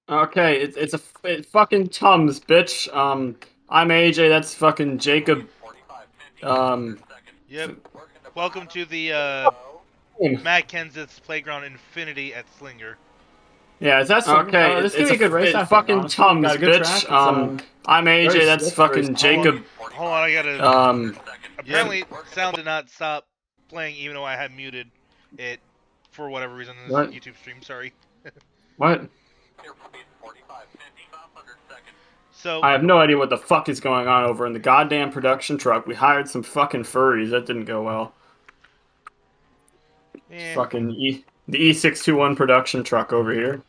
Okay, it's fucking Tums, bitch. I'm AJ. That's fucking Jacob. Um, Yep. Welcome to the Matt Kenseth's Playground Infinity at Slinger. yeah, is that Slinger? Okay, This it's could be a good race. it's fucking honestly. Tums, Got a good bitch. track. It's I'm very AJ. That's slick, very fucking smooth. Jacob. Hold on, I gotta. Um, Apparently, sound did not stop playing even though I had muted it for whatever reason in this what? YouTube stream. Sorry. What? So I have no idea what the fuck is going on over in the goddamn production truck. We hired some fucking furries. That didn't go well. Fucking the E621 production truck over here.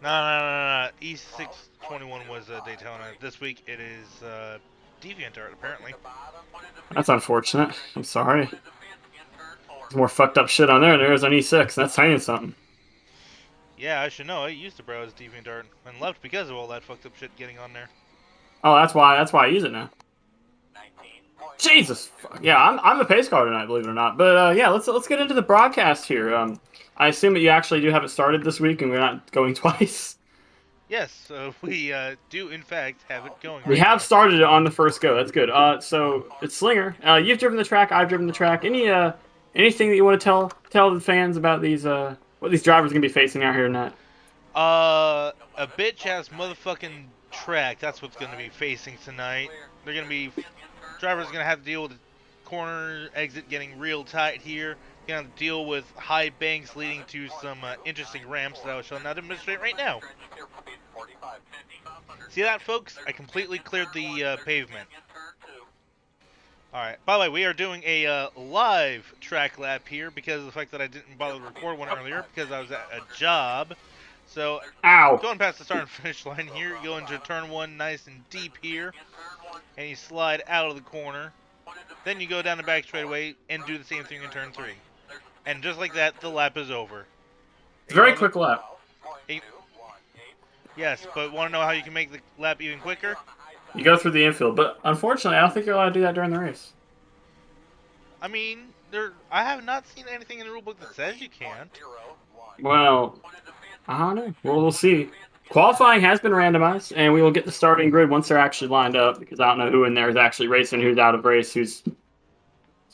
No. E621 was Daytona. This week it is DeviantArt apparently. That's unfortunate. I'm sorry. There's more fucked up shit on there than there is on E6. That's saying something. Yeah, I should know. I used to browse DeviantArt and left because of all that fucked up shit getting on there. Oh, that's why I use it now. Jesus, fuck. Yeah, I'm the pace car tonight, believe it or not. But yeah, let's get into the broadcast here. I assume that you actually do have it started this week, and we're not going twice. Yes, so we do in fact have it going. We right have now. started it on the first go. That's good. So it's Slinger. You've driven the track. I've driven the track. Anything that you want to tell the fans about these what these drivers are gonna be facing out here tonight? A bitch ass motherfucking track. That's what's gonna be facing tonight. They're gonna be drivers gonna have to deal with the corner exit getting real tight here. Gonna have to deal with high banks leading to some interesting ramps that I will show now demonstrate right now. See that, folks? I completely cleared the pavement. Alright, by the way, we are doing a live track lap here because of the fact that I didn't bother to record one earlier because I was at a job. So, Ow! going past the start and finish line here, you go into turn one nice and deep here, and you slide out of the corner. Then you go down the back straightaway and do the same thing in turn three. And just like that, the lap is over. Very quick lap. Yes, but want to know how you can make the lap even quicker? You go through the infield, but unfortunately, I don't think you're allowed to do that during the race. I mean, I have not seen anything in the rulebook that says you can't. Well, I don't know. Well, we'll see. Qualifying has been randomized, and we will get the starting grid once they're actually lined up, because I don't know who in there is actually racing, who's out of race, who's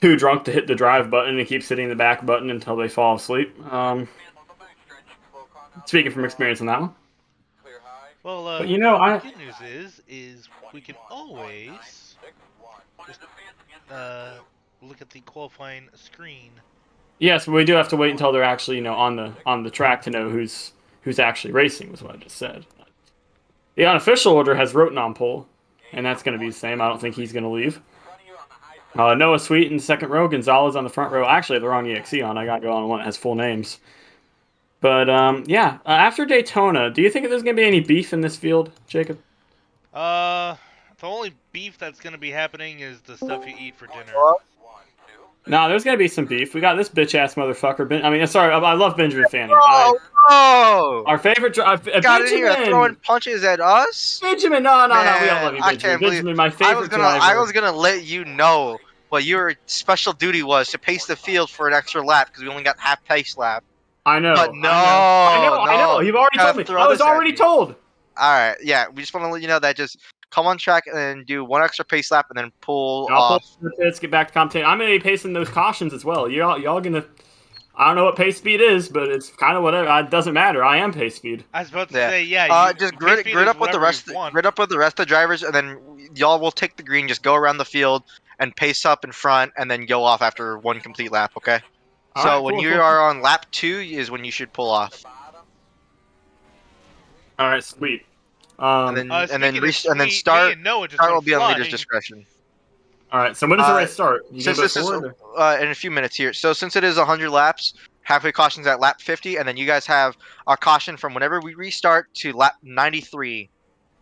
too drunk to hit the drive button and keeps hitting the back button until they fall asleep. Speaking from experience on that one. Well, But you know, the good news is we can always just look at the qualifying screen. Yes, but we do have to wait until they're actually, on the track to know who's actually racing. Was what I just said. The unofficial order has Roten on pole, and that's going to be the same. I don't think he's going to leave. Noah Sweet in the second row, Gonzalez on the front row. Actually, I have the wrong EXE on. I got to go on one that has full names. But yeah, after Daytona, do you think there's going to be any beef in this field, Jacob? The only beef that's going to be happening is the stuff you eat for dinner. No, there's going to be some beef. We got this bitch-ass motherfucker. Sorry, I love Benjamin Fanning. Oh! Our favorite driver. Got in here throwing punches at us? Benjamin, no, we all Man, love you, I Benjamin. can't believe Benjamin, my favorite driver. I was gonna let you know what your special duty was to pace the field for an extra lap because we only got half pace lap. I know. But no, I know. You've already told me. I was already told. All right, yeah. We just want to let you know that just come on track and do one extra pace lap and then pull off. Let's get back to commentating. I'm gonna be pacing those cautions as well. Y'all gonna. I don't know what pace speed is, but it's kind of whatever. It doesn't matter. I am pace speed. I was about to say, yeah. Just grid up with the rest. Grid up with the rest of the drivers, and then y'all will take the green. Just go around the field and pace up in front, and then go off after one complete lap. Okay. So when you are on lap 2 is when you should pull off. All right, sweet. And then start. Start will be on leader's discretion. All right. So when does the race start? Since this is in a few minutes here. So since it is 100 laps, halfway caution's at lap 50, and then you guys have our caution from whenever we restart to lap 93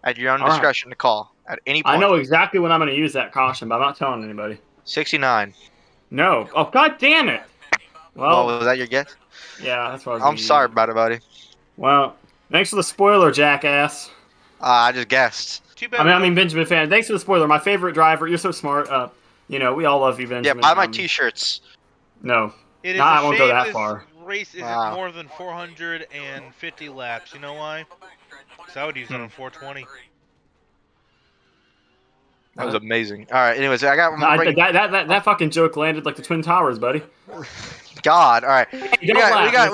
at your own discretion to call at any point. I know exactly when I'm going to use that caution, but I'm not telling anybody. 69. No. Oh, god damn it. Well, was that your guess? Yeah, that's what I'm sorry about it, buddy. Well, thanks for the spoiler, jackass. I just guessed. I mean, Benjamin Fan. Thanks for the spoiler. My favorite driver. You're so smart. We all love you, Benjamin. Yeah, buy my t-shirts. No. I won't go that far. race isn't more than 450 laps. You know why? Because I would use it on 420. That was amazing. All right. Anyways, I got that fucking joke landed like the Twin Towers, buddy. God. All right. Hey, we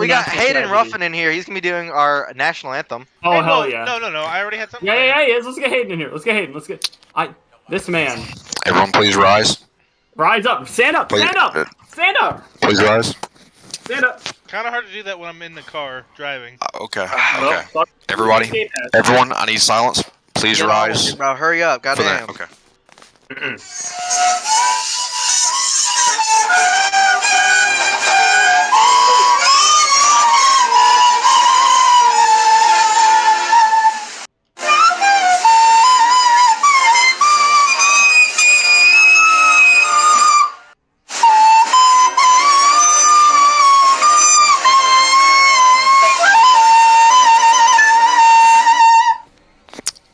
got Hayden Ruffin in here. He's gonna be doing our national anthem. Oh hey, hell yeah! No. I already had something. Yeah. Let's get Hayden in here. Let's get Hayden. This man. Everyone, please rise. Rise up. Stand up. Please, Stand up. Stand up. Please rise. Stand up. Kind of hard to do that when I'm in the car driving. Okay. Well, Everybody, everyone, I need silence. Please rise. Bro, hurry up. Goddamn. Okay.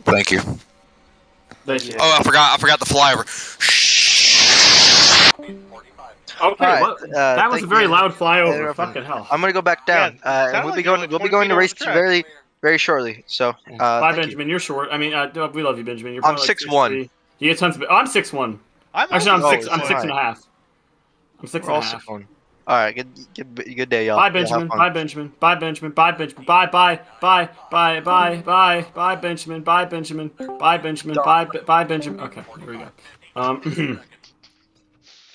Thank you. Oh, I forgot the flyover. Okay, right, that was a very loud flyover. Fucking hell. I'm gonna go back down. Yeah, we'll be going to race very, very shortly. So, bye, Benjamin. You're short. I mean, we love you, Benjamin. You're I'm probably 6'1". You get tons of. I'm 6'1". Actually, I'm 6.5. I'm 6.5. All right, good day, y'all. Bye, Benjamin. Bye, Benjamin. Bye, Benjamin. Bye, Benjamin. Bye, Benjamin. Bye, Benjamin. Bye, Benjamin. Bye, Benjamin. Okay, here we go.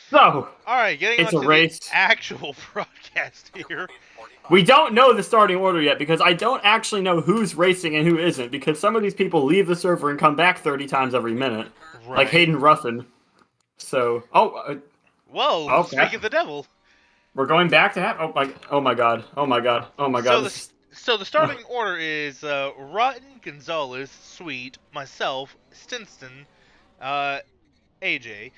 So, all right, getting it's on to a race. The actual broadcast here. We don't know the starting order yet because I don't actually know who's racing and who isn't because some of these people leave the server and come back 30 times every minute, like Hayden Ruffin. So, whoa, okay. speak of the devil. We're going back to have. Oh my god. So the starting order is Rotten, Gonzalez, Sweet, myself, Stinston, AJ,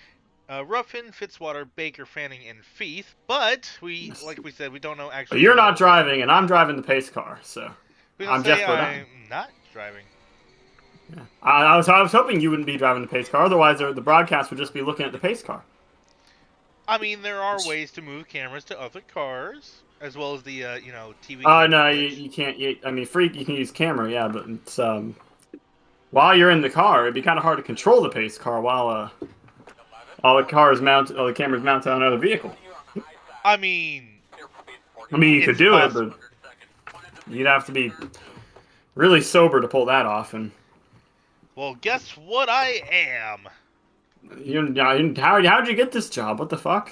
Ruffin, Fitzwater, Baker, Fanning, and Feith. But like we said, we don't know actually. But you're not driving, and I'm driving the pace car, so I'm not driving. Yeah. I was hoping you wouldn't be driving the pace car. Otherwise, the broadcast would just be looking at the pace car. I mean, there are ways to move cameras to other cars, as well as the TV. Oh no, you can't. You can use camera, yeah, but it's while you're in the car, it'd be kind of hard to control the pace car while the camera's mounted on another vehicle. I mean, you could do it, but you'd have to be really sober to pull that off. And well, guess what I am. How'd you get this job? What the fuck?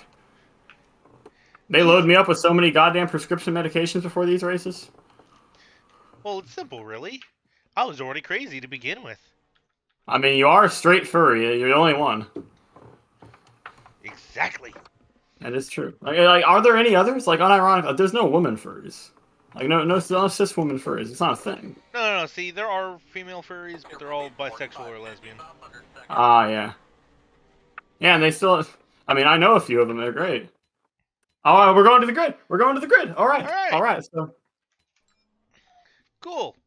They load me up with so many goddamn prescription medications before these races? Well, it's simple, really. I was already crazy to begin with. I mean, you are a straight furry. You're the only one. Exactly. That is true. Like, are there any others? Like, unironically, there's no woman furries. Like, no cis woman furries. It's not a thing. No. See, there are female furries, but they're all bisexual or lesbian. Ah, yeah. Yeah, and they still. I mean, I know a few of them. They're great. Oh, we're going to the grid. All right. So. Cool.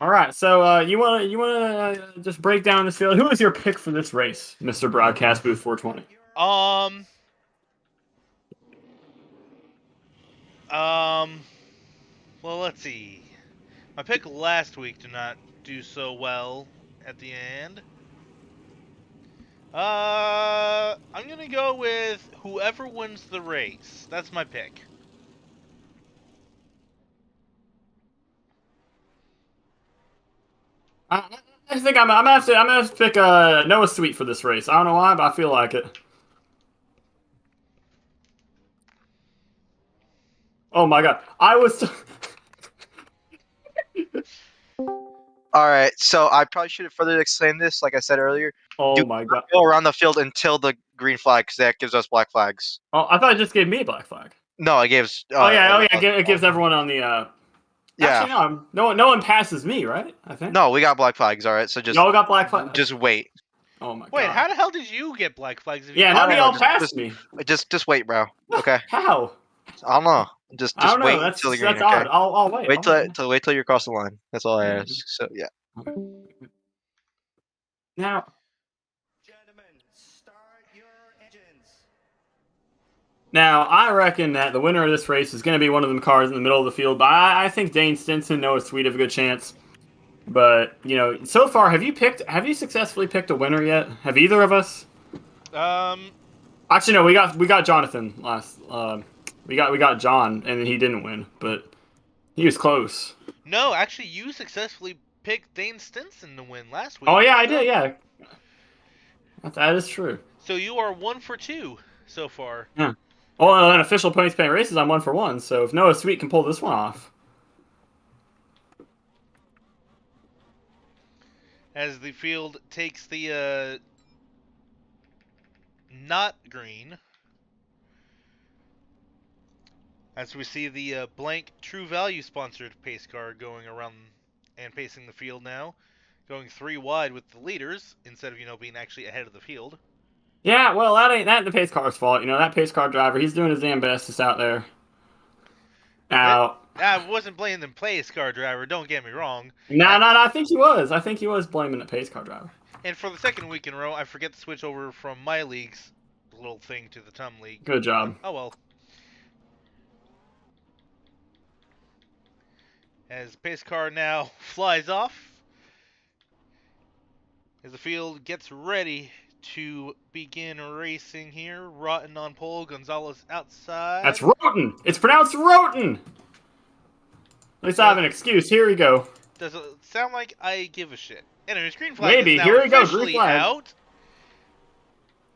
All right. So, you wanna just break down this field? Who is your pick for this race, Mr. Broadcast Booth 420? Well, let's see. My pick last week did not do so well at the end. I'm gonna go with whoever wins the race. That's my pick. I think I'm gonna have to pick Noah Sweet for this race. I don't know why, but I feel like it. Oh my god, I was. All right, so I probably should have further explained this, like I said earlier. Oh my god! Go around the field until the green flag, because that gives us black flags. Oh, I thought it just gave me a black flag. No, it gives. It gives everyone on the. Yeah. Actually, no one passes me, right? I think. No, we got black flags. All right, so just. Y'all got black flags. Just wait. Oh my god! Wait, how the hell did you get black flags? None of y'all passed me. Just wait, bro. Okay. How? I don't know. Just wait until the green. That's odd. I'll wait. Wait till you cross the line. That's all I ask. So yeah. Now, gentlemen, start your engines. Now, I reckon that the winner of this race is going to be one of them cars in the middle of the field, but I think Dane Stinson, Noah Sweet have a good chance. But, so far, have you successfully picked a winner yet? Have either of us? Actually, no, we got Jonathan last. We got John, and he didn't win, but he was close. No, actually, you successfully picked Dane Stinson to win last week. Oh yeah, I did. Yeah, that is true. So you are 1 for 2 so far. Yeah. Well, in official points paying races, I'm 1 for 1. So if Noah Sweet can pull this one off, as the field takes the not green. As we see the blank True Value sponsored pace car going around and pacing the field now, going 3 wide with the leaders instead of being actually ahead of the field. Yeah, well, that ain't the pace car's fault. That pace car driver, he's doing his damn best just out there. Now, I wasn't blaming the pace car driver. Don't get me wrong. No. I think he was. I think he was blaming the pace car driver. And for the second week in a row, I forget to switch over from my league's little thing to the TUM league. Good job. Oh well. As pace car now flies off, as the field gets ready to begin racing here. Rotten on pole, Gonzalez outside. That's Roten. It's pronounced Roten. At least I have an excuse. Here we go. Does it sound like I give a shit? Anyways, green flag Maybe. is now Here we go. officially Green flag. out.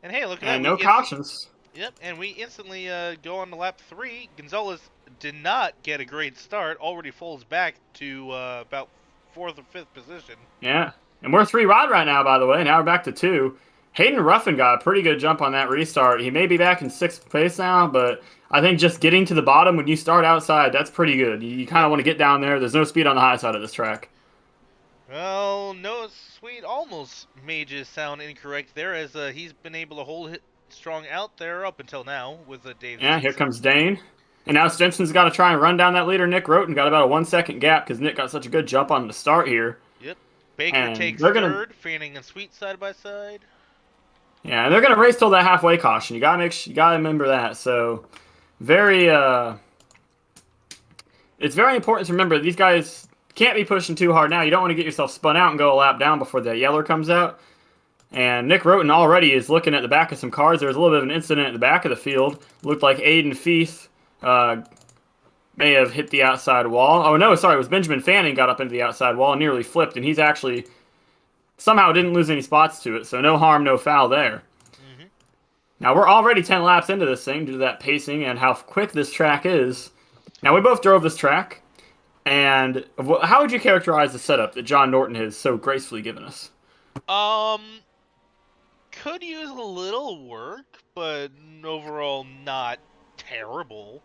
And hey, look at that. And no cautions. Yep, and we instantly go on to lap 3. Gonzalez did not get a great start. Already falls back to about 4th or 5th position. Yeah. And we're 3 wide right now, by the way. Now we're back to 2. Hayden Ruffin got a pretty good jump on that restart. He may be back in 6th place now, but I think just getting to the bottom when you start outside, that's pretty good. You kind of want to get down there. There's no speed on the high side of this track. Well, Noah Sweet almost made you sound incorrect there, as he's been able to hold it strong out there up until now with Dave. Yeah, here comes Dane. And now Stinson's got to try and run down that leader, Nick Roten. Got about a 1-second gap because Nick got such a good jump on the start here. Yep. Baker and takes 3rd, Fanning and Sweet side by side. Yeah, and they're gonna race till that halfway caution. You gotta remember that. So, it's very important to remember these guys can't be pushing too hard now. You don't want to get yourself spun out and go a lap down before the yeller comes out. And Nick Roten already is looking at the back of some cars. There was a little bit of an incident at the back of the field. Looked like Aiden Feith may have hit the outside wall. Oh no, sorry, it was Benjamin Fanning got up into the outside wall and nearly flipped, and he's actually somehow didn't lose any spots to it, so no harm, no foul there. Mm-hmm. Now, we're already 10 laps into this thing due to that pacing and how quick this track is. Now, we both drove this track, and how would you characterize the setup that John Norton has so gracefully given us? Could use a little work, but overall not terrible.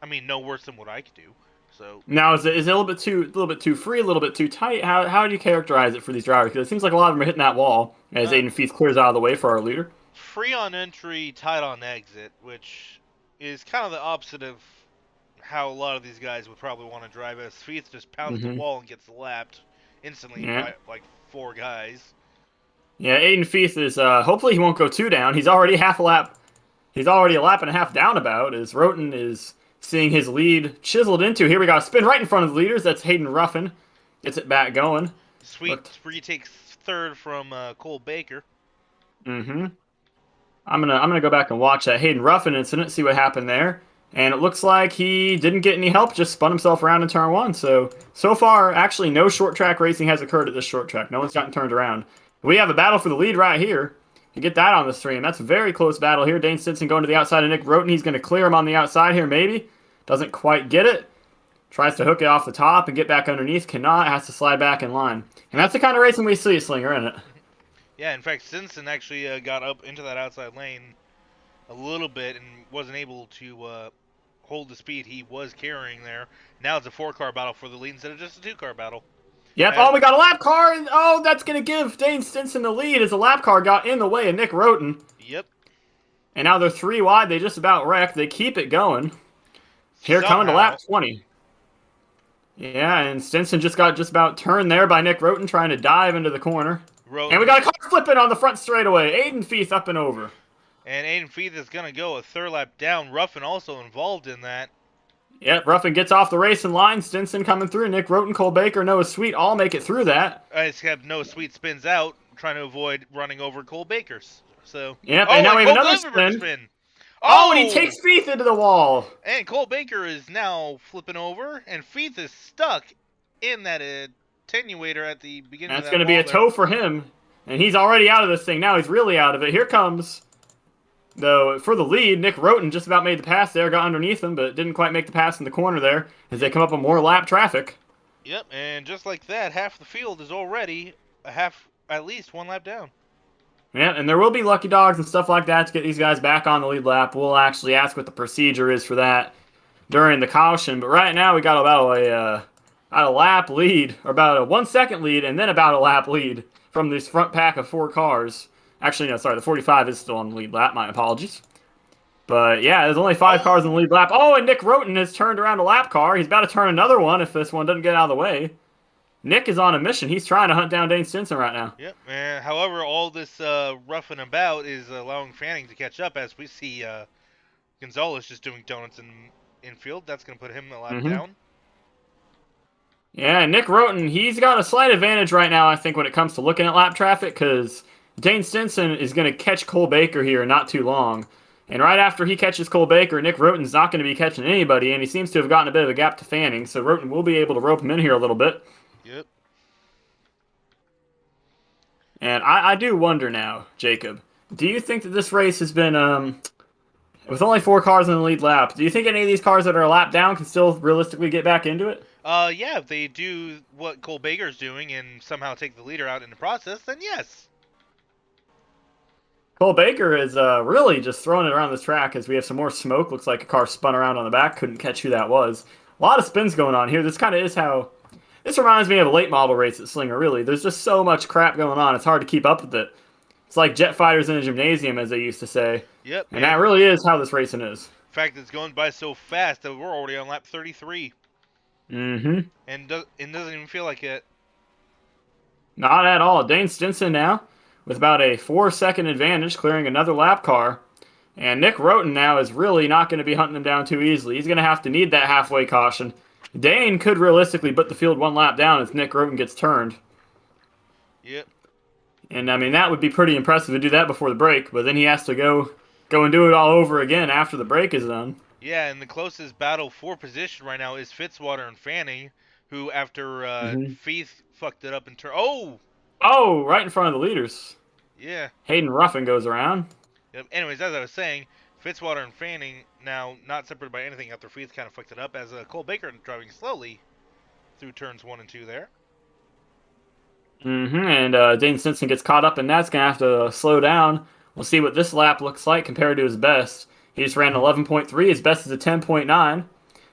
I mean, no worse than what I could do. So now, is it a little bit too free, a little bit too tight? How do you characterize it for these drivers? Because it seems like a lot of them are hitting that wall as Aiden Feith clears out of the way for our leader. Free on entry, tight on exit, which is kind of the opposite of how a lot of these guys would probably want to drive. As Feith just pounds the wall and gets lapped instantly by like 4 guys. Yeah, Aiden Feith is hopefully he won't go 2 down. He's already a lap and a half down about as Roten is seeing his lead chiseled into. Here we got a spin right in front of the leaders. That's Hayden Ruffin. Gets it back going. Sweet retakes 3rd from Cole Baker. Mm-hmm. I'm gonna go back and watch that Hayden Ruffin incident, see what happened there. And it looks like he didn't get any help, just spun himself around in turn 1. So far, actually, no short track racing has occurred at this short track. No one's gotten turned around. We have a battle for the lead right here. You get that on the stream. That's a very close battle here. Dane Stinson going to the outside of Nick Roten. He's going to clear him on the outside here, maybe. Doesn't quite get it. Tries to hook it off the top and get back underneath. Cannot. Has to slide back in line. And that's the kind of racing we see at Slinger, isn't it? Yeah, in fact, Stinson actually got up into that outside lane a little bit and wasn't able to hold the speed he was carrying there. Now it's a 4-car battle for the lead instead of just a 2-car battle. Yep. Oh, we got a lap car. And, that's going to give Dane Stinson the lead as a lap car got in the way of Nick Roten. Yep. And now they're 3 wide. They just about wrecked. They keep it going. Here coming to lap 20. Yeah, and Stinson just got about turned there by Nick Roten trying to dive into the corner. And we got a car flipping on the front straightaway. Aiden Feith up and over. And Aiden Feith is going to go a third lap down. Ruffin also involved in that. Yep, Ruffin gets off the racing line. Stinson coming through. Nick Roten, Cole Baker, Noah Sweet all make it through that. Except Noah Sweet spins out, trying to avoid running over Cole Baker's. So. Yep, and now we have another spin. Oh, and he takes Feith into the wall. And Cole Baker is now flipping over, and Feith is stuck in that attenuator at the beginning of that That's going to be a tow for him. And he's already out of this thing now. He's really out of it. Here comes, though, for the lead. Nick Roten just about made the pass there, got underneath him, but didn't quite make the pass in the corner there as they come up on more lap traffic. Yep, and just like that, half the field is already at least one lap down. Yeah, and there will be lucky dogs and stuff like that to get these guys back on the lead lap. We'll actually ask what the procedure is for that during the caution. But right now we got about a lap lead, or about a 1 second lead, and then about a lap lead from this front pack of 4 cars. Actually, no, sorry, the 45 is still on the lead lap. My apologies. But yeah, there's only 5 cars in the lead lap. Oh, and Nick Roten has turned around a lap car. He's about to turn another one if this one doesn't get out of the way. Nick is on a mission. He's trying to hunt down Dane Stinson right now. Yep, and however, all this roughing about is allowing Fanning to catch up as we see Gonzalez just doing donuts in infield. That's going to put him a lap down. Yeah, Nick Roten, he's got a slight advantage right now, I think, when it comes to looking at lap traffic, because Dane Stinson is going to catch Cole Baker here in not too long. And right after he catches Cole Baker, Nick Roten's not going to be catching anybody, and he seems to have gotten a bit of a gap to Fanning, so Roten will be able to rope him in here a little bit. Yep. And I do wonder now, Jacob, do you think that this race has been, with only 4 cars in the lead lap, do you think any of these cars that are a lap down can still realistically get back into it? Yeah, if they do what Cole Baker's doing and somehow take the leader out in the process, then yes. Cole Baker is really just throwing it around this track as we have some more smoke. Looks like a car spun around on the back. Couldn't catch who that was. A lot of spins going on here. This kind of is how... This reminds me of a late model race at Slinger, really. There's just so much crap going on. It's hard to keep up with it. It's like jet fighters in a gymnasium, as they used to say. Yep. And that really is how this racing is. In fact, it's going by so fast that we're already on lap 33. Mm-hmm. And it doesn't even feel like it. Not at all. Dane Stinson now with about a 4-second advantage, clearing another lap car. And Nick Roten now is really not going to be hunting him down too easily. He's going to have to need that halfway caution. Dane could realistically put the field 1 lap down if Nick Roten gets turned. Yep. And, I mean, that would be pretty impressive to do that before the break, but then he has to go and do it all over again after the break is done. Yeah, and the closest battle for position right now is Fitzwater and Fanning, who after Feith fucked it up and turned... Oh, right in front of the leaders. Yeah. Hayden Ruffin goes around. Yep. Anyways, as I was saying, Fitzwater and Fanning now not separated by anything after Feith kind of fucked it up, as Cole Baker driving slowly through turns 1 and 2 there. And Dane Stinson gets caught up, and that's going to have to slow down. We'll see what this lap looks like compared to his best. He just ran 11.3. His best is a 10.9.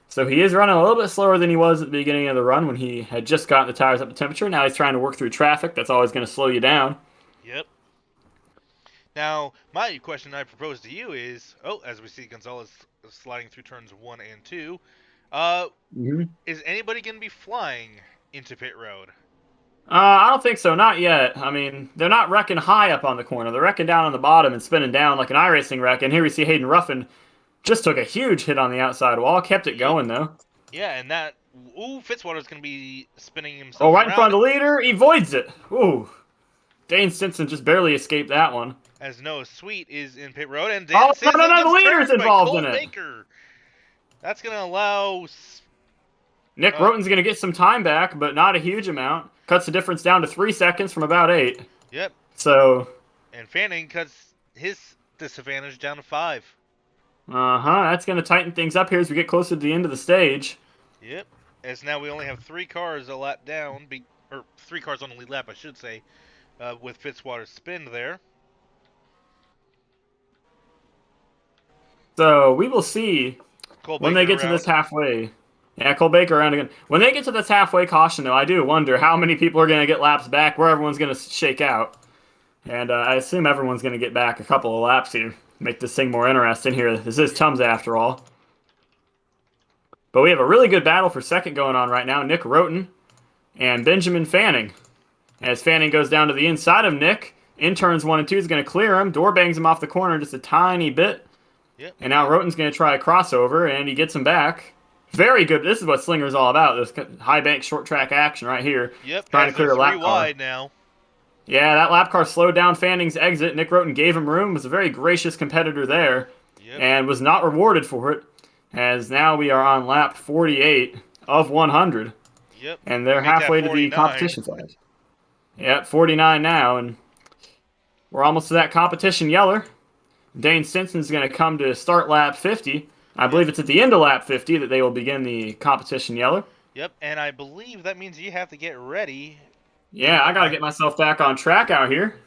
So he is running a little bit slower than he was at the beginning of the run when he had just gotten the tires up to temperature. Now he's trying to work through traffic. That's always going to slow you down. Yep. Now, my question I propose to you is, as we see Gonzalez sliding through turns 1 and 2, is anybody going to be flying into pit road? I don't think so. Not yet. I mean, they're not wrecking high up on the corner. They're wrecking down on the bottom and spinning down like an iRacing wreck. And here we see Hayden Ruffin just took a huge hit on the outside wall. Kept it going, though. Yeah, and that... Ooh, Fitzwater's going to be spinning himself right in front of the leader. He voids it. Ooh. Dane Stinson just barely escaped that one. As Noah Sweet is in pit road, and Dane Stinson no, the leader's involved in it. Baker. That's going to allow... Nick Roten's going to get some time back, but not a huge amount. Cuts the difference down to 3 seconds from about 8. Yep. So... And Fanning cuts his disadvantage down to 5. That's going to tighten things up here as we get closer to the end of the stage. Yep. As now we only have 3 cars a lap down, or 3 cars on the lead lap, I should say, with Fitzwater's spin there. So we will see when they get to this halfway. Yeah, Cole Baker around again. When they get to this halfway caution, though, I do wonder how many people are going to get laps back, where everyone's going to shake out. And I assume everyone's going to get back a couple of laps here. Make this thing more interesting here. This is TUMs after all. But we have a really good battle for second going on right now. Nick Roten and Benjamin Fanning. As Fanning goes down to the inside of Nick, In turns 1 and 2 is going to clear him. Door bangs him off the corner just a tiny bit. Yep. And now Roten's going to try a crossover, and he gets him back. Very good. This is what Slinger's all about. This high bank short track action right here. Yep. Trying to clear a lap car. Wide now. Yeah, that lap car slowed down Fanning's exit. Nick Roten gave him room. Was a very gracious competitor there. Yep. And was not rewarded for it. As now we are on lap 48 of 100. Yep. And they're halfway to the competition flag. Yep, 49 now, and we're almost to that competition yeller. Dane Stinson's going to come to start lap 50. I believe it's at the end of lap 50 that they will begin the competition yeller. Yep, and I believe that means you have to get ready. Yeah, I got to get myself back on track out here.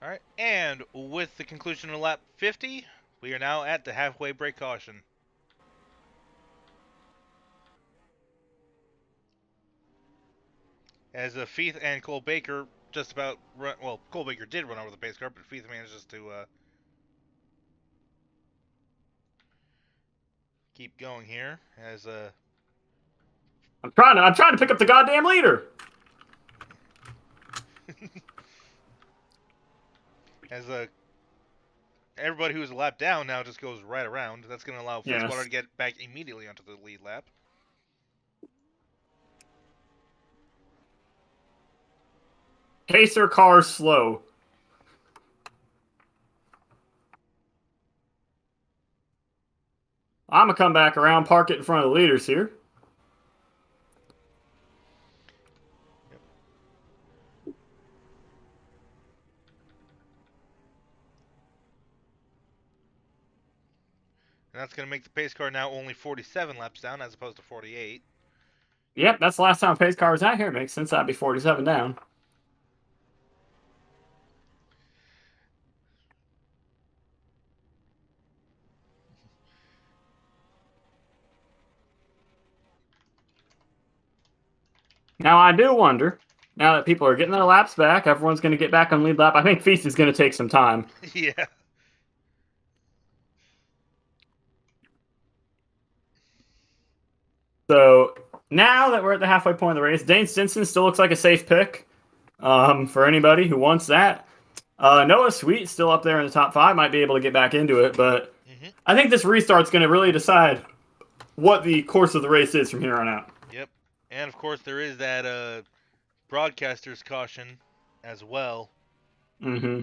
All right, and with the conclusion of lap 50, we are now at the halfway break caution. As Feith and Cole Baker just about run, well, Cole Baker did run over the pace car, but Feith manages to keep going here. As I'm trying to pick up the goddamn leader. As everybody who's a lap down now just goes right around. That's going to allow Fitzwater to get back immediately onto the lead lap. Pacer car slow. I'm going to come back around, park it in front of the leaders here. Yep. And that's going to make the pace car now only 47 laps down as opposed to 48. Yep, that's the last time a pace car was out here. Makes sense that'd be 47 down. Now, I do wonder, now that people are getting their laps back, everyone's going to get back on lead lap. I think Feast is going to take some time. Yeah. So, now that we're at the halfway point of the race, Dane Stinson still looks like a safe pick for anybody who wants that. Noah Sweet still up there in the top 5, might be able to get back into it, but I think this restart's going to really decide what the course of the race is from here on out. Yep. And, of course, there is that broadcaster's caution as well. Mm-hmm.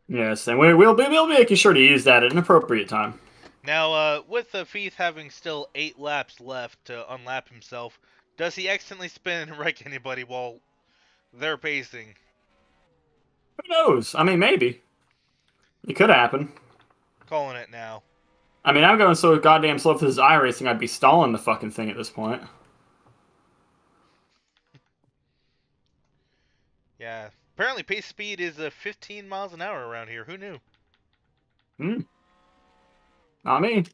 Yes, and we'll be making sure to use that at an appropriate time. Now, with Feith having still 8 laps left to unlap himself, does he accidentally spin and wreck anybody while they're pacing? Who knows? I mean, maybe. It could happen. Calling it now. I mean, I'm going so goddamn slow for this iRacing, I'd be stalling the fucking thing at this point. Yeah. Apparently pace speed is 15 miles an hour around here. Who knew? Not me.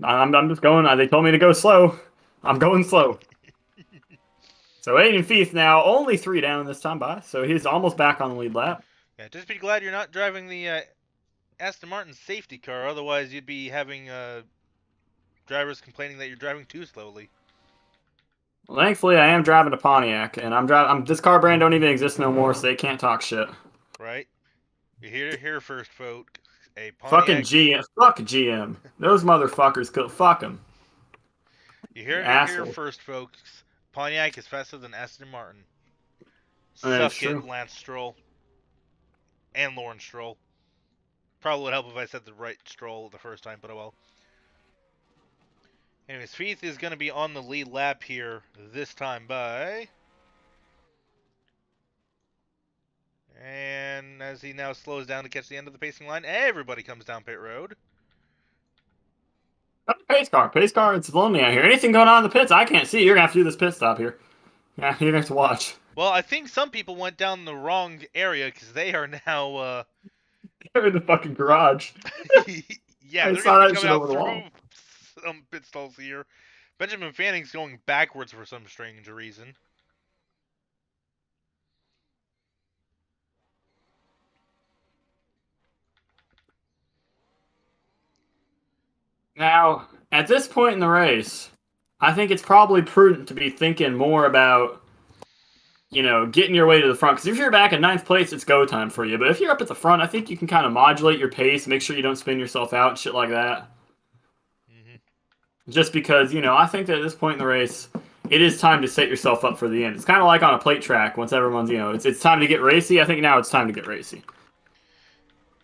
I'm just going. They told me to go slow. I'm going slow. So Aiden Feith now only 3 down this time by, so he's almost back on the lead lap. Yeah, just be glad you're not driving the Aston Martin safety car. Otherwise, you'd be having drivers complaining that you're driving too slowly. Well, thankfully, I am driving a Pontiac, and this car brand don't even exist no more, so they can't talk shit. Right. You hear it here first, folks. A Pontiac... Fucking GM. Fuck GM. Those motherfuckers could fuck them. You hear it here first, folks. Pontiac is faster than Aston Martin. Suck it, Lance Stroll. And Lawrence Stroll. Probably would help if I said the right Stroll the first time, but oh well. Anyways, Feith is going to be on the lead lap here this time by... And as he now slows down to catch the end of the pacing line, everybody comes down pit road. Pace car, it's lonely out here. Anything going on in the pits? I can't see. You're going to have to do this pit stop here. Yeah, you're going to have to watch. Well, I think some people went down the wrong area because they are now... They're in the fucking garage. Yeah, they're going to be coming out through some pit stalls here. Benjamin Fanning's going backwards for some strange reason. Now, at this point in the race, I think it's probably prudent to be thinking more about getting your way to the front. Because if you're back in ninth place, it's go time for you. But if you're up at the front, I think you can kind of modulate your pace, make sure you don't spin yourself out and shit like that. Just because, I think that at this point in the race, it is time to set yourself up for the end. It's kind of like on a plate track. Once everyone's, it's time to get racy. I think now it's time to get racy.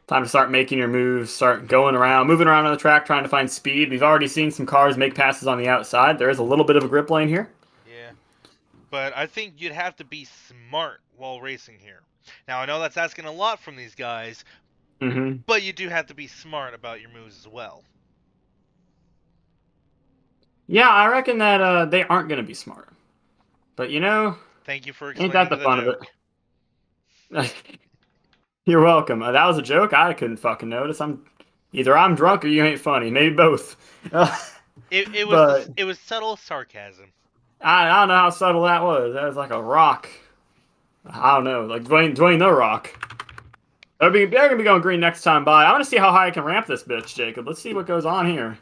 Time to start making your moves, start moving around on the track, trying to find speed. We've already seen some cars make passes on the outside. There is a little bit of a grip lane here. Yeah, but I think you'd have to be smart while racing here. Now, I know that's asking a lot from these guys, but you do have to be smart about your moves as well. Yeah, I reckon that they aren't going to be smart. But, thank you for explaining ain't that the fun joke. Of it? You're welcome. That was a joke. I couldn't fucking notice. Either I'm drunk or you ain't funny. Maybe both. It was subtle sarcasm. I don't know how subtle that was. That was like a rock. I don't know, like Dwayne the Rock. They're gonna be going green next time by. I want to see how high I can ramp this bitch, Jacob. Let's see what goes on here.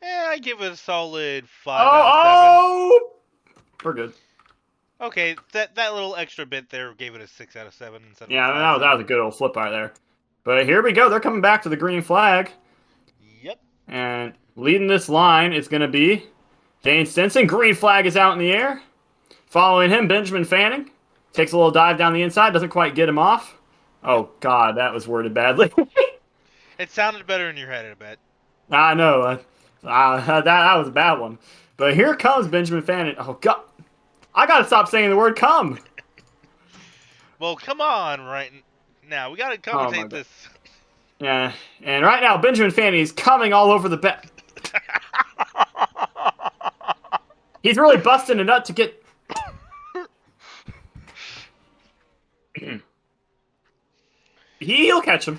I give it a solid 5 out of 7. We're good. Okay, that little extra bit there gave it a 6 out of 7 instead of that was a good old flip right there. But here we go. They're coming back to the green flag. Yep. And leading this line is going to be Dane Stinson. Green flag is out in the air. Following him, Benjamin Fanning. Takes a little dive down the inside. Doesn't quite get him off. Oh, God, that was worded badly. It sounded better in your head, I bet. I know. That was a bad one. But here comes Benjamin Fanning. Oh, God. I got to stop saying the word come. Well, come on right now. We got to commentate this. Yeah, and right now, Benjamin Fanning is coming all over the back. He's really busting a nut to get... He'll catch him.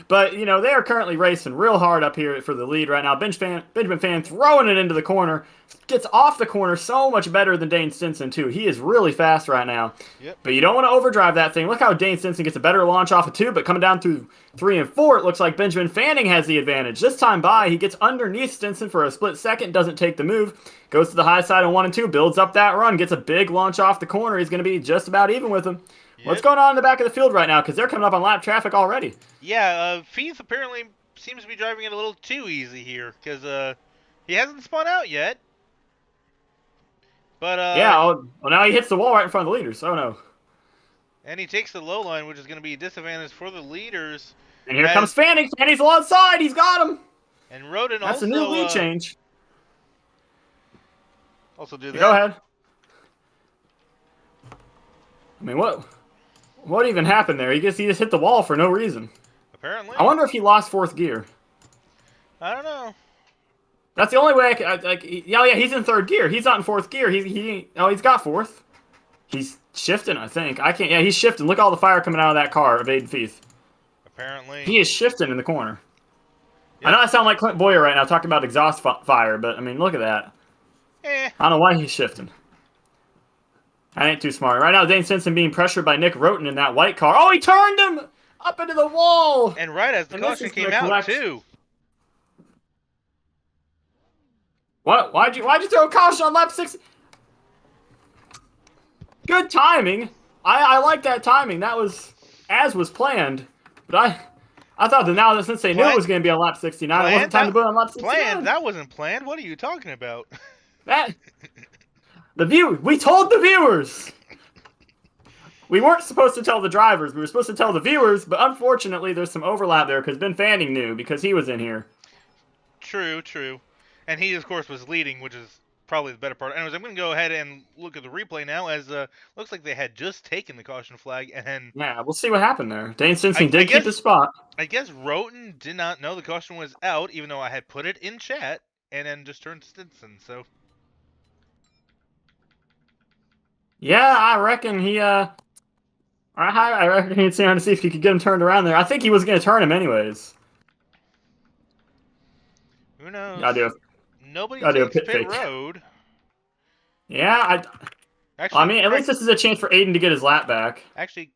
But, they are currently racing real hard up here for the lead right now. Benjamin Fanning throwing it into the corner. Gets off the corner so much better than Dane Stinson, too. He is really fast right now. Yep. But you don't want to overdrive that thing. Look how Dane Stinson gets a better launch off of 2, but coming down through 3 and 4, it looks like Benjamin Fanning has the advantage. This time by, he gets underneath Stinson for a split second, doesn't take the move, goes to the high side on 1 and 2, builds up that run, gets a big launch off the corner. He's going to be just about even with him. Yep. What's going on in the back of the field right now? Because they're coming up on lap traffic already. Yeah, Feith apparently seems to be driving it a little too easy here because he hasn't spun out yet. But well, now he hits the wall right in front of the leaders. Oh no! And he takes the low line, which is going to be a disadvantage for the leaders. And here comes Fanning. Fanning's alongside. He's got him. And Roden That's a new lead change. Also do that. Go ahead. I mean, what even happened there? He just hit the wall for no reason. Apparently. I wonder if he lost 4th gear. I don't know. That's the only way yeah, he's in 3rd gear. He's not in 4th gear. He's got 4th. He's shifting, I think. He's shifting. Look at all the fire coming out of that car, evading Feith. Apparently. He is shifting in the corner. Yep. I know I sound like Clint Boyer right now talking about exhaust fire, but I mean, look at that. I don't know why he's shifting. I ain't too smart. Right now, Dane Stinson being pressured by Nick Roten in that white car. Oh, he turned him up into the wall. And right as the caution came out, too. What? Why'd you throw a caution on lap 6? Good timing. I like that timing. That was as was planned. But I thought that now that since they knew it was going to be on lap 69, it wasn't time to put it on lap 69. Planned? That wasn't planned. What are you talking about? We told the viewers. We weren't supposed to tell the drivers. We were supposed to tell the viewers, but unfortunately there's some overlap there because Ben Fanning knew because he was in here. True. And he, of course, was leading, which is probably the better part. Anyways, I'm going to go ahead and look at the replay now as looks like they had just taken the caution flag. And yeah, we'll see what happened there. Dane Stinson did keep his spot. I guess Roten did not know the caution was out, even though I had put it in chat, and then just turned Stinson, so... Yeah, I reckon he, I reckon he'd see to see if he could get him turned around there. I think he was going to turn him anyways. Who knows? Nobody takes pit road. Yeah, Actually, I mean, at least this is a chance for Aiden to get his lap back. Actually,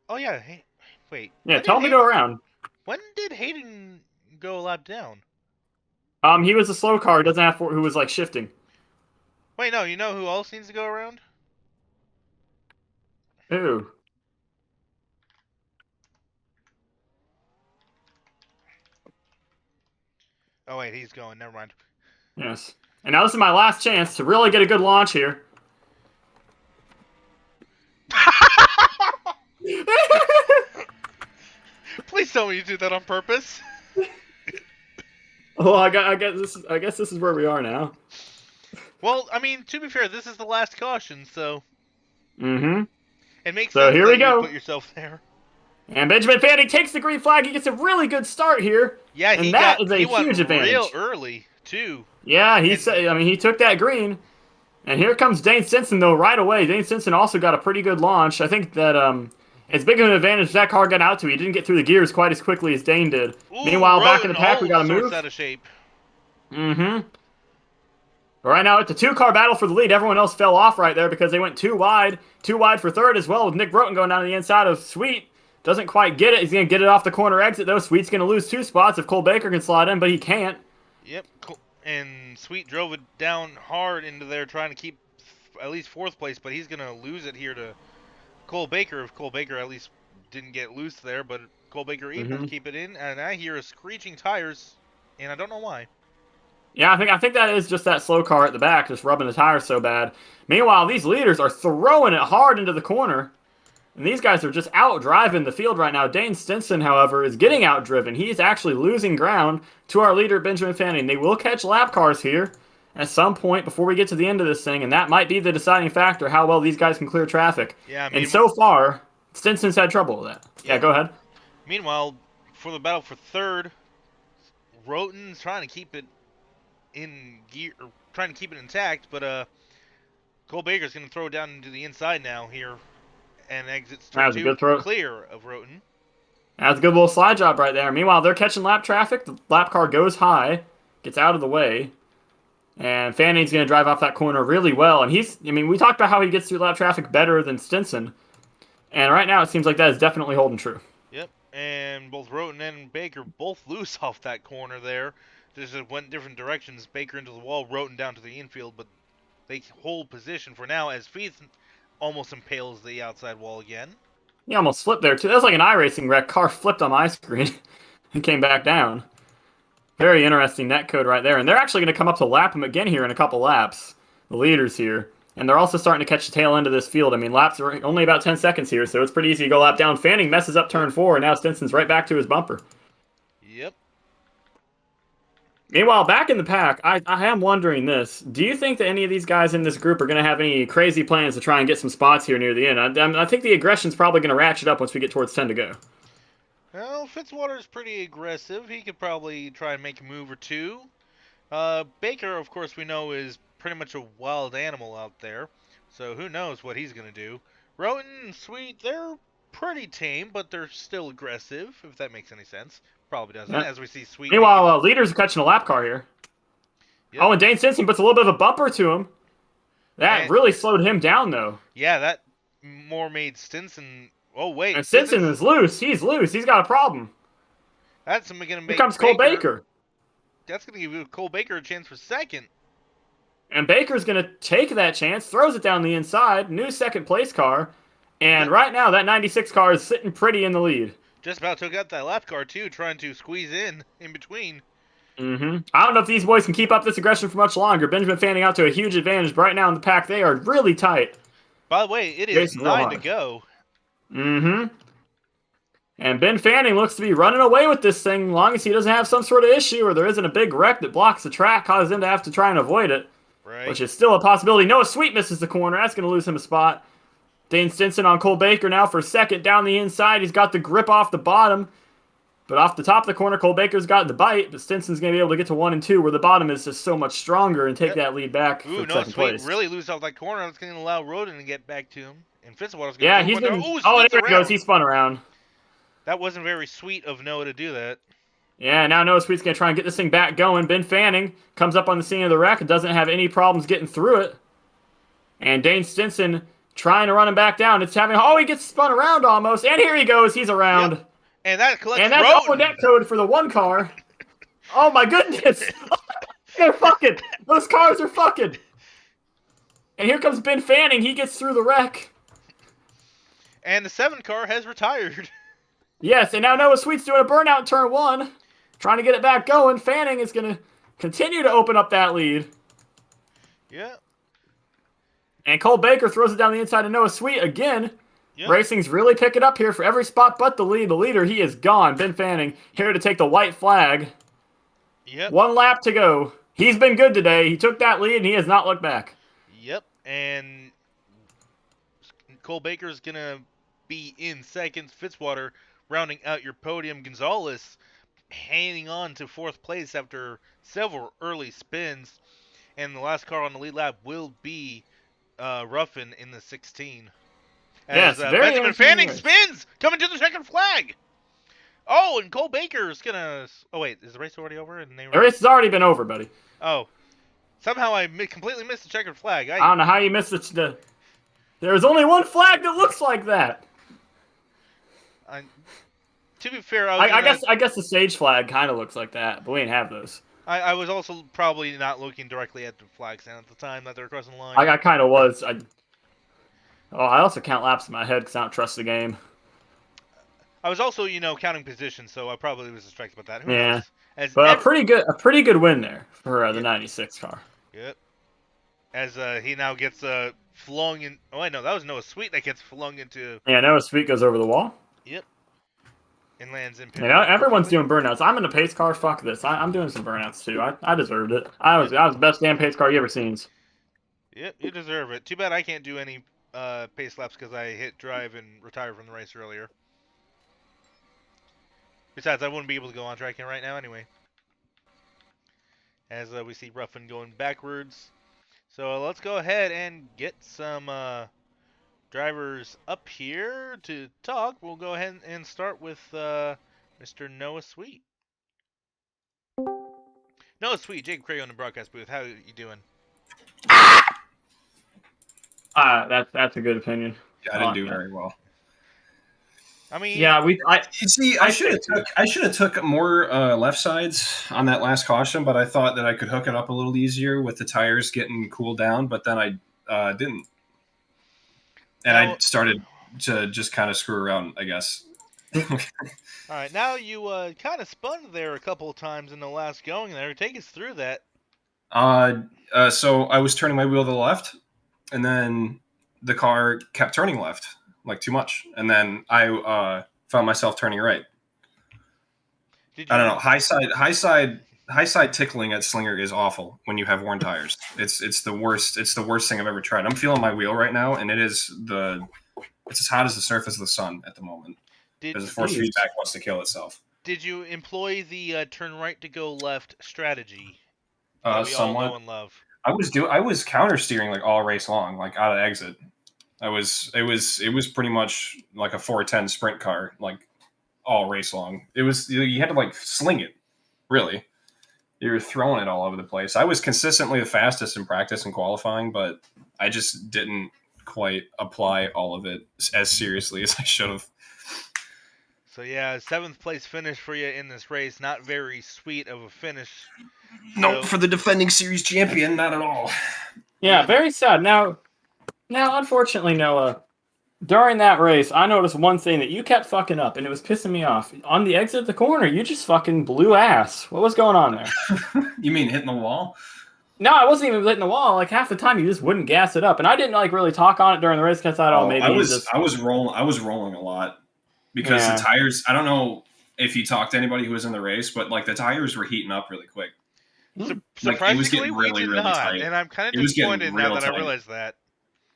oh yeah, hey, wait. Yeah, tell him to go around. When did Hayden go a lap down? He was a slow car. Who was like shifting. Wait, no, you know who else needs to go around? Ooh. Oh wait, he's going. Never mind. Yes. And now this is my last chance to really get a good launch here. Please tell me you do that on purpose. Well, I guess this is where we are now. Well, I mean, to be fair, this is the last caution, so. Mm-hmm. It makes so sense here that we you go. put yourself there. And Benjamin Fanning takes the green flag. He gets a really good start here. Yeah, and that is a huge advantage. Real early too. Yeah, he took that green. And here comes Dane Stinson though right away. Dane Stinson also got a pretty good launch. I think that it's big of an advantage that car got out to. He didn't get through the gears quite as quickly as Dane did. Ooh, Meanwhile, back in the pack, we got to move. Out of shape. Mm-hmm. Right now, it's a two-car battle for the lead. Everyone else fell off right there because they went too wide for third as well, with Nick Broughton going down to the inside of Sweet. Doesn't quite get it. He's going to get it off the corner exit, though. Sweet's going to lose 2 spots if Cole Baker can slide in, but he can't. Yep, and Sweet drove it down hard into there trying to keep at least 4th place, but he's going to lose it here to Cole Baker if Cole Baker at least didn't get loose there, but Cole Baker able to keep it in, and I hear a screeching tires, and I don't know why. Yeah, I think that is just that slow car at the back just rubbing the tires so bad. Meanwhile, these leaders are throwing it hard into the corner. And these guys are just out driving the field right now. Dane Stinson, however, is getting outdriven. He's actually losing ground to our leader, Benjamin Fanning. They will catch lap cars here at some point before we get to the end of this thing, and that might be the deciding factor, how well these guys can clear traffic. Yeah, and so far, Stinson's had trouble with that. Yeah, go ahead. Meanwhile, for the battle for third, Roten's trying to keep it in gear, or trying to keep it intact, but Cole Baker's going to throw it down into the inside now here, and exits turn 2 clear of Roten. That's a good little slide job right there. Meanwhile, they're catching lap traffic. The lap car goes high, gets out of the way, and Fanning's going to drive off that corner really well. And we talked about how he gets through lap traffic better than Stinson, and right now it seems like that is definitely holding true. Yep, and both Roten and Baker both loose off that corner there. Just went different directions. Baker into the wall, Roten down to the infield, but they hold position for now as Feith almost impales the outside wall again. He almost flipped there too. That was like an iRacing wreck. Car flipped on my screen and came back down. Very interesting netcode right there. And they're actually going to come up to lap him again here in a couple laps. The leaders here. And they're also starting to catch the tail end of this field. I mean, laps are only about 10 seconds here, so it's pretty easy to go lap down. Fanning messes up turn 4, and now Stinson's right back to his bumper. Yep. Meanwhile, back in the pack, I am wondering this. Do you think that any of these guys in this group are going to have any crazy plans to try and get some spots here near the end? I think the aggression's probably going to ratchet up once we get towards 10 to go. Well, Fitzwater's pretty aggressive. He could probably try and make a move or two. Baker, of course, we know is pretty much a wild animal out there. So who knows what he's going to do. Roten and Sweet, they're pretty tame, but they're still aggressive, if that makes any sense. Probably doesn't, as we see Sweet. Meanwhile, leaders are catching a lap car here. Yep. Oh, and Dane Stinson puts a little bit of a bumper to him. That really slowed him down, though. Yeah, that more made Stinson... Oh, wait. And Stinson is loose. He's loose. He's got a problem. That's going to make Here comes Cole Baker. That's going to give Cole Baker a chance for second. And Baker's going to take that chance, throws it down the inside, new second-place car. And right now, that 96 car is sitting pretty in the lead. Just about took out that lap car, too, trying to squeeze in between. I don't know if these boys can keep up this aggression for much longer. Benjamin Fanning out to a huge advantage. But right now in the pack, they are really tight. By the way, it is 9 to go. And Ben Fanning looks to be running away with this thing as long as he doesn't have some sort of issue or there isn't a big wreck that blocks the track, causes him to have to try and avoid it. Right. Which is still a possibility. Noah Sweet misses the corner. That's going to lose him a spot. Dane Stinson on Cole Baker now for second down the inside. He's got the grip off the bottom. But off the top of the corner, Cole Baker's got the bite. But Stinson's going to be able to get to 1 and 2 where the bottom is just so much stronger and take that lead back for second place. Really lose off that corner. That's going to allow Roden to get back to him. And Fitzwater's going to... Yeah, he's been... Oh, there he goes. He spun around. That wasn't very sweet of Noah to do that. Yeah, now Noah Sweet's going to try and get this thing back going. Ben Fanning comes up on the scene of the wreck and doesn't have any problems getting through it. And Dane Stinson trying to run him back down. It's having... Oh, he gets spun around almost. And here he goes. He's around. Yep. And that collects And that's all net code for the one car. Oh, my goodness. They're fucking. Those cars are fucking. And here comes Ben Fanning. He gets through the wreck. And the 7 car has retired. Yes, and now Noah Sweet's doing a burnout in turn 1. Trying to get it back going. Fanning is going to continue to open up that lead. Yeah. And Cole Baker throws it down the inside of Noah Sweet again. Yep. Racing's really picking up here for every spot but the lead. The leader, he is gone. Ben Fanning here to take the white flag. Yep. 1 lap to go. He's been good today. He took that lead and he has not looked back. Yep. And Cole Baker's going to be in second. Fitzwater rounding out your podium. Gonzalez hanging on to 4th place after several early spins. And the last car on the lead lap will be Ruffin in the 16. As Benjamin Fanning spins, coming to the checkered flag. Oh, and Cole Baker's gonna. Oh wait, is the race already over? And the race has already been over, buddy. Oh, somehow I completely missed the checkered flag. I don't know how you missed it. There's only one flag that looks like that. To be fair, I guess the stage flag kind of looks like that, but we didn't have those. I was also probably not looking directly at the flag stand at the time that they were crossing the line. I kind of was. I also count laps in my head because I don't trust the game. I was also, counting positions, so I probably was distracted by that. Who knows? But a pretty good win there for the 96 car. Yep. As he now gets flung in. Oh, wait, no, that was Noah Sweet that gets flung into. Yeah, Noah Sweet goes over the wall. Yep. And lands in. Everyone's doing burnouts. I'm in a pace car. Fuck this. I'm doing some burnouts too. I deserved it. I was the best damn pace car you ever seen. Yep, you deserve it. Too bad I can't do any pace laps because I hit drive and retired from the race earlier. Besides, I wouldn't be able to go on track right now anyway. As we see Ruffin going backwards. So let's go ahead and get some drivers up here to talk. We'll go ahead and start with Mr. Noah Sweet. Noah Sweet, Jake Craig on the broadcast booth. How you doing? That's a good opinion. Yeah, I didn't do very well. I mean, yeah, I should have took more left sides on that last caution, but I thought that I could hook it up a little easier with the tires getting cooled down, but then I didn't, and I started to just kind of screw around, I guess. All right, now you kind of spun there a couple of times in the last going there. Take us through that. So I was turning my wheel to the left, and then the car kept turning left. Like too much, and then I found myself turning right. I don't know. High side tickling at Slinger is awful when you have worn tires. It's the worst. It's the worst thing I've ever tried. I'm feeling my wheel right now, and it's as hot as the surface of the sun at the moment. Because the force feedback wants to kill itself. Did you employ the turn right to go left strategy? Somewhat. All know and love. I was counter steering like all race long, like out of exit. It was pretty much like a 410 sprint car, like all race long. You had to like sling it, really. You were throwing it all over the place. I was consistently the fastest in practice and qualifying, but I just didn't quite apply all of it as seriously as I should have. So yeah, 7th place finish for you in this race. Not very sweet of a finish. Nope, for the defending series champion, not at all. Yeah, very sad. Now, unfortunately, Noah, during that race, I noticed one thing that you kept fucking up, and it was pissing me off. On the exit of the corner, you just fucking blew ass. What was going on there? You mean hitting the wall? No, I wasn't even hitting the wall. Like, half the time, you just wouldn't gas it up. And I didn't, like, really talk on it during the race because I thought, maybe I was rolling a lot because the tires, I don't know if you talked to anybody who was in the race, but, like, the tires were heating up really quick. Surprisingly, it was getting really tight. And I'm kind of disappointed now that I realized that.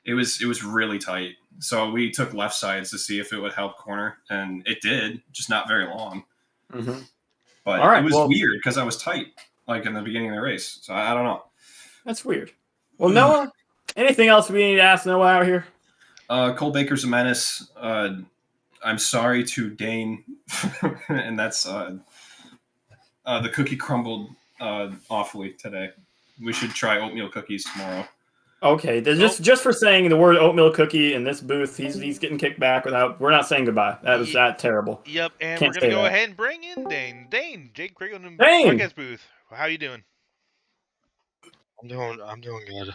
It was really tight. So we took left sides to see if it would help corner, and it did, just not very long. Mm-hmm. But it was weird because I was tight, like in the beginning of the race. So I don't know. That's weird. Well, Noah, anything else we need to ask Noah out here? Cole Baker's a menace. I'm sorry to Dane, and that's the cookie crumbled awfully today. We should try oatmeal cookies tomorrow. Okay, just for saying the word oatmeal cookie in this booth, he's getting kicked back we're not saying goodbye. That was that terrible. Yep, and we're gonna go ahead and bring in Dane, Jake Craig on the podcast booth. How you doing? I'm doing good.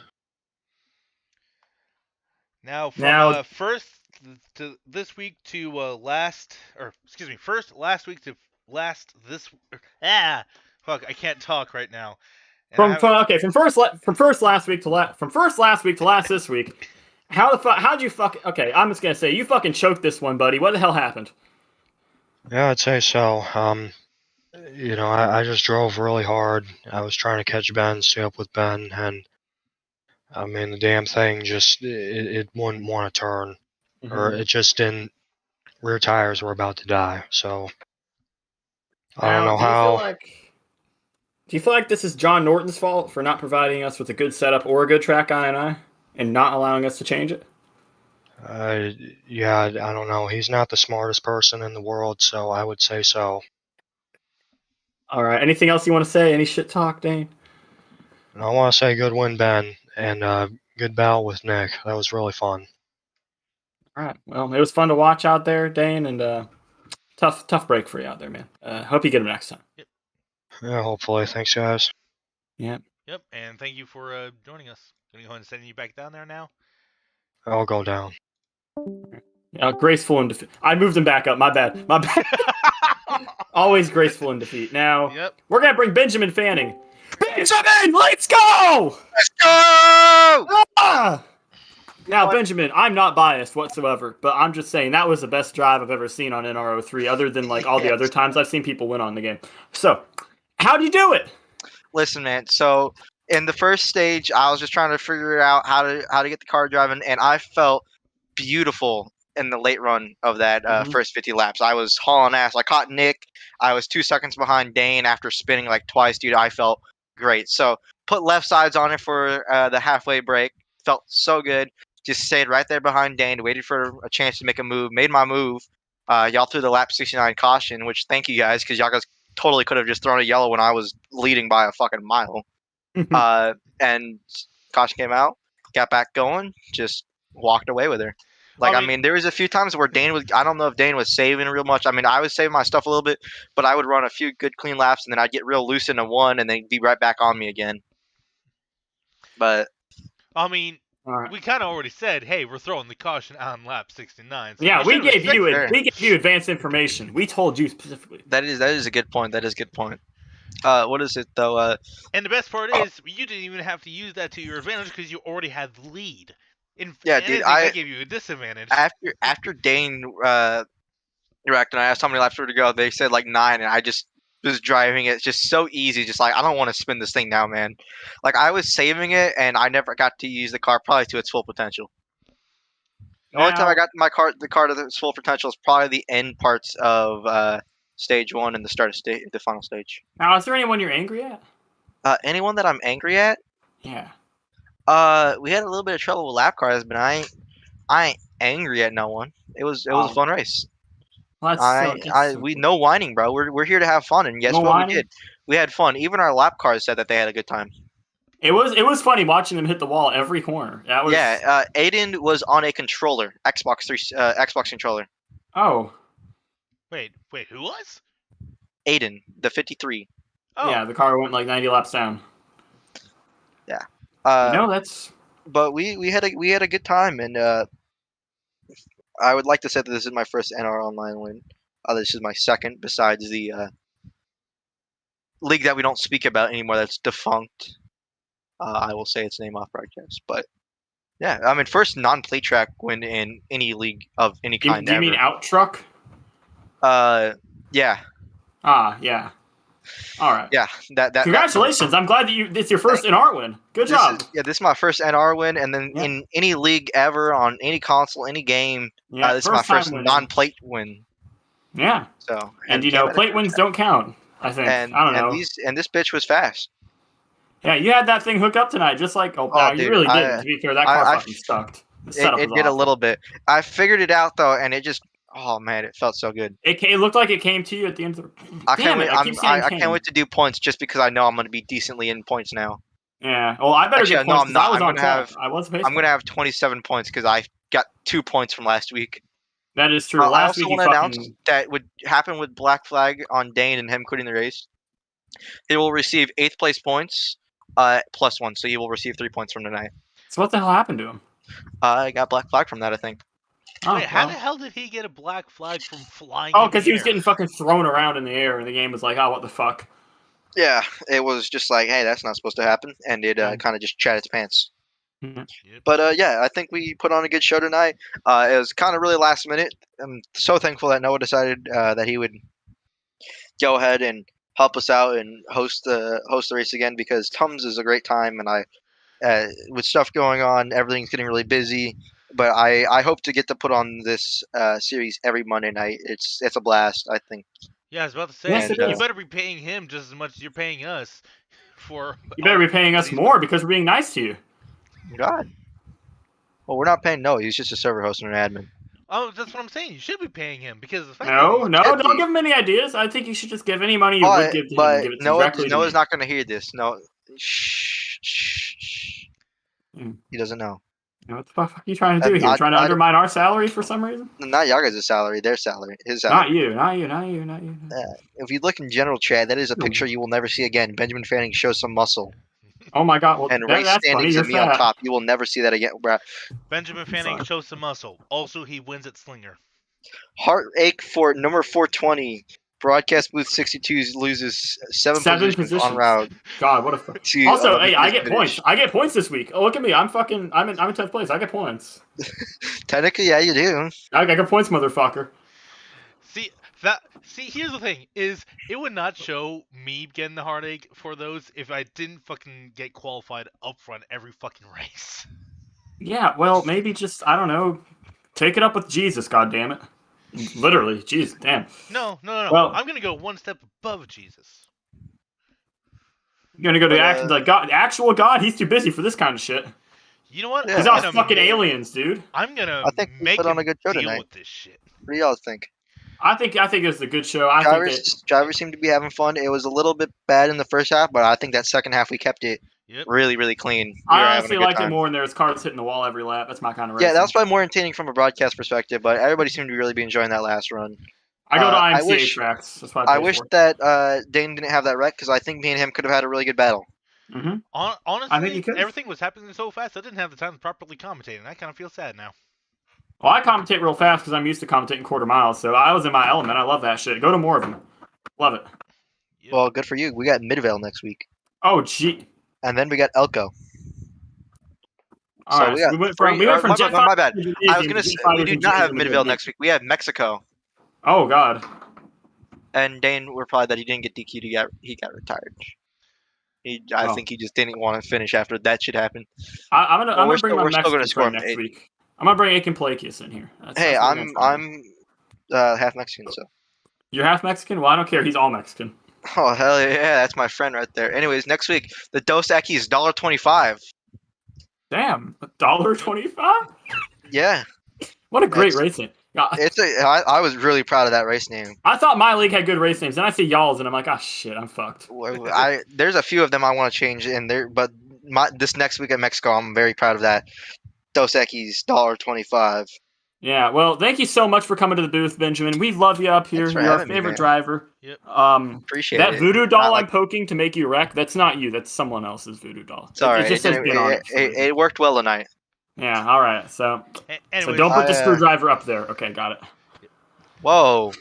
Now, from first this week to first last week to last this. Fuck, I can't talk right now. And from first last week to last this week. How'd you fuck? Okay, I'm just gonna say you fucking choked this one, buddy. What the hell happened? Yeah, I'd say so. I just drove really hard. I was trying to catch Ben, stay up with Ben, and I mean the damn thing it wouldn't want to turn, or it just didn't. Rear tires were about to die, so I don't know how. Do you feel like this is John Norton's fault for not providing us with a good setup or a good track I and not allowing us to change it? Yeah, I don't know. He's not the smartest person in the world, so I would say so. All right. Anything else you want to say? Any shit talk, Dane? And I want to say good win, Ben, and good battle with Nick. That was really fun. All right. Well, it was fun to watch out there, Dane, and tough break for you out there, man. Hope you get him next time. Yep. Yeah, hopefully. Thanks, guys. Yeah. Yep, and thank you for joining us. Going to go ahead and send you back down there now. I'll go down. Graceful in defeat. I moved him back up. My bad. Always graceful in defeat. Now, we're going to bring Benjamin Fanning. Benjamin, let's go! Let's go! Ah! Now, Benjamin, I'm not biased whatsoever, but I'm just saying that was the best drive I've ever seen on NR03, other than like all the other times I've seen people win on the game. So, how'd you do it? Listen, man. So, in the first stage, I was just trying to figure out how to get the car driving, and I felt beautiful in the late run of that first 50 laps. I was hauling ass. I caught Nick. I was 2 seconds behind Dane after spinning like twice, dude. I felt great. So put left sides on it for the halfway break. Felt so good. Just stayed right there behind Dane. Waited for a chance to make a move. Made my move. Y'all threw the lap 69 caution, which thank you guys, because y'all guys totally could have just thrown a yellow when I was leading by a fucking mile. And caution came out. Got back going. Just walked away with her. Like, I mean, there was a few times where Dane was, I don't know if Dane was saving real much. I mean, I was saving my stuff a little bit, but I would run a few good clean laps, and then I'd get real loose into one, and then be right back on me again. But, I mean, we kind of already said, hey, we're throwing the caution on lap 69. So yeah, we gave you advanced information. We told you specifically. That is a good point. That is a good point. What is it, though? And the best part is, you didn't even have to use that to your advantage because you already had the lead. Dude, I gave you a disadvantage. After Dane wrecked and I asked how many laps were to go, they said like 9, and I just was driving it just so easy. Just like, I don't want to spin this thing now, man. Like, I was saving it, and I never got to use the car probably to its full potential. The only time I got the car to its full potential is probably the end parts of stage 1 and the start of the final stage. Now, is there anyone you're angry at? Anyone that I'm angry at? Yeah. We had a little bit of trouble with lap cars, but I ain't angry at no one. It was a fun race. Well, no whining, bro. We're here to have fun, and guess what we did? We had fun. Even our lap cars said that they had a good time. It was funny watching them hit the wall every corner. That was Aiden was on a controller, Xbox controller. Oh. Wait, who was? Aiden, the 53. Oh. Yeah, the car went like 90 laps down. Yeah. That's. But we had a good time, and I would like to say that this is my first NR Online win. This is my second, besides the league that we don't speak about anymore. That's defunct. I will say its name off broadcast, but yeah, I mean, first non-plate track win in any league of any kind. Do you mean out truck? Yeah. Ah, yeah. All right. Yeah, that. Congratulations! I'm glad that it's your first NR win. Good job. This is my first NR win, and then in any league ever on any console, any game. This is my first non-plate win. Yeah. So, and plate wins don't count. I think. I don't know. And this bitch was fast. Yeah, you had that thing hooked up tonight, just like dude, you really didn't. To be fair, that car fucking sucked. It did a little bit. I figured it out though, and it just. Oh man, it felt so good. It looked like it came to you at the end of the. I can't wait to do points just because I know I'm going to be decently in points now. Yeah. Well, I better get points. No, I'm not. I'm going to have 27 points because I got 2 points from last week. That is true. I also want to announce that would happen with Black Flag on Dane and him quitting the race. He will receive 8th place points +1, so he will receive 3 points from tonight. So what the hell happened to him? I got Black Flag from that, I think. Wait, how the hell did he get a black flag from flying? Oh, because he was getting fucking thrown around in the air, and the game was like, oh, what the fuck? Yeah, it was just like, hey, that's not supposed to happen, and it kind of just chat its pants. Yep. But yeah, I think we put on a good show tonight. It was kind of really last minute. I'm so thankful that Noah decided that he would go ahead and help us out and host the race again, because TUMs is a great time, and with stuff going on, everything's getting really busy. But I hope to get to put on this series every Monday night. It's a blast, I think. Yeah, I was about to say, Yes, you better be paying him just as much as you're paying us for. You better be paying us more because we're being nice to you. God. Well, we're not paying Noah. He's just a server host and an admin. Oh, that's what I'm saying. You should be paying him because the fact No, don't give him any ideas. I think you should just give any money you would give to him and give it directly to Noah's me. not going to hear this. No, shh. He doesn't know. What the fuck are you trying to do here? Trying to undermine our salary for some reason? Not y'all guys' salary. Their salary. His salary. Not you. If you look in general chat, that is a picture you will never see again. Benjamin Fanning shows some muscle. Oh my god! Well, and race standings and me on top. You will never see that again, bro. Benjamin Fanning shows some muscle. Also, he wins at Slinger. Heartache for number 420. Broadcast booth 62 loses seven positions on route. God, what a also, hey, I get points. I get points this week. Oh, look at me. I'm in 10th place. I get points. Technically, yeah, you do. I get points, motherfucker. See, here's the thing: is it would not show me getting the heartache for those if I didn't fucking get qualified up front every fucking race. Yeah, well, maybe just I don't know, take it up with Jesus. God damn it. Literally, Jesus, damn. No. Well, I'm gonna go one step above Jesus. You're gonna go to God, actual God. He's too busy for this kind of shit. You know what? Yeah. He's all fucking aliens, dude. I'm gonna make put on a good show tonight. With this shit. What do y'all think? I think it was a good show. Drivers seemed to be having fun. It was a little bit bad in the first half, but I think that second half we kept it really, really clean. I honestly liked it more when there was cars hitting the wall every lap. That's my kind of race. Yeah, that was probably more entertaining from a broadcast perspective, but everybody seemed to really be enjoying that last run. I go to IMCA tracks. That's why I wish that Dane didn't have that wreck, because I think me and him could have had a really good battle. Mm-hmm. Honestly, everything was happening so fast, I didn't have the time to properly commentate, and I kind of feel sad now. Well, I commentate real fast because I'm used to commentating quarter miles, so I was in my element. I love that shit. Go to more of them. Love it. Yep. Well, good for you. We got Midvale next week. Oh, gee. And then we got Elko. All right, we went from my bad. I was gonna say we do not have Midvale next week. We have Mexico. Oh God. And Dane replied that he didn't get DQ'd. He got retired. I think he just didn't want to finish after that shit happened. I'm gonna bring my Mexican next week. I'm gonna bring Aiken Palacios in here. I'm half Mexican, so. You're half Mexican? Well, I don't care. He's all Mexican. Oh hell yeah, that's my friend right there. Anyways, next week the Dos Equis $1.25. Damn, $1.25? Yeah. What a great racing. I was really proud of that race name. I thought my league had good race names, and I see y'all's, and I'm like, oh shit, I'm fucked. There's a few of them I want to change in there, but this next week at Mexico, I'm very proud of that. Dos Equis $1.25. Yeah, well, thank you so much for coming to the booth, Benjamin. We love you up here. You're our favorite driver. Yep. Appreciate it. That voodoo doll I'm poking to make you wreck, that's not you. That's someone else's voodoo doll. Sorry, it just says get on it worked well tonight. Yeah, all right. So don't put the screwdriver up there. Okay, got it. Whoa.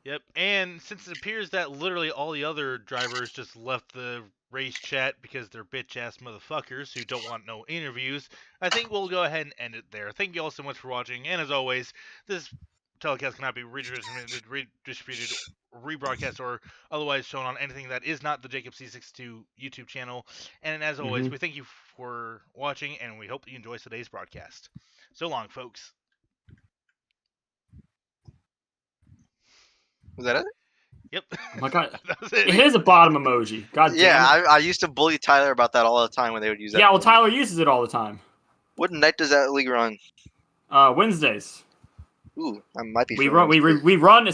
Yep, and since it appears that literally all the other drivers just left the race chat because they're bitch-ass motherfuckers who don't want no interviews, I think we'll go ahead and end it there. Thank you all so much for watching, and as always, this telecast cannot be redistributed, rebroadcast, or otherwise shown on anything that is not the Jacob C62 YouTube channel. And as always, we thank you for watching, and we hope you enjoy today's broadcast. So long, folks. Was that it? Yep. Oh my God. It is a bottom emoji. God damn. Yeah, I used to bully Tyler about that all the time when they would use that. Yeah, well, Tyler uses it all the time. What night does that league run? Wednesdays. Ooh, I might be. We run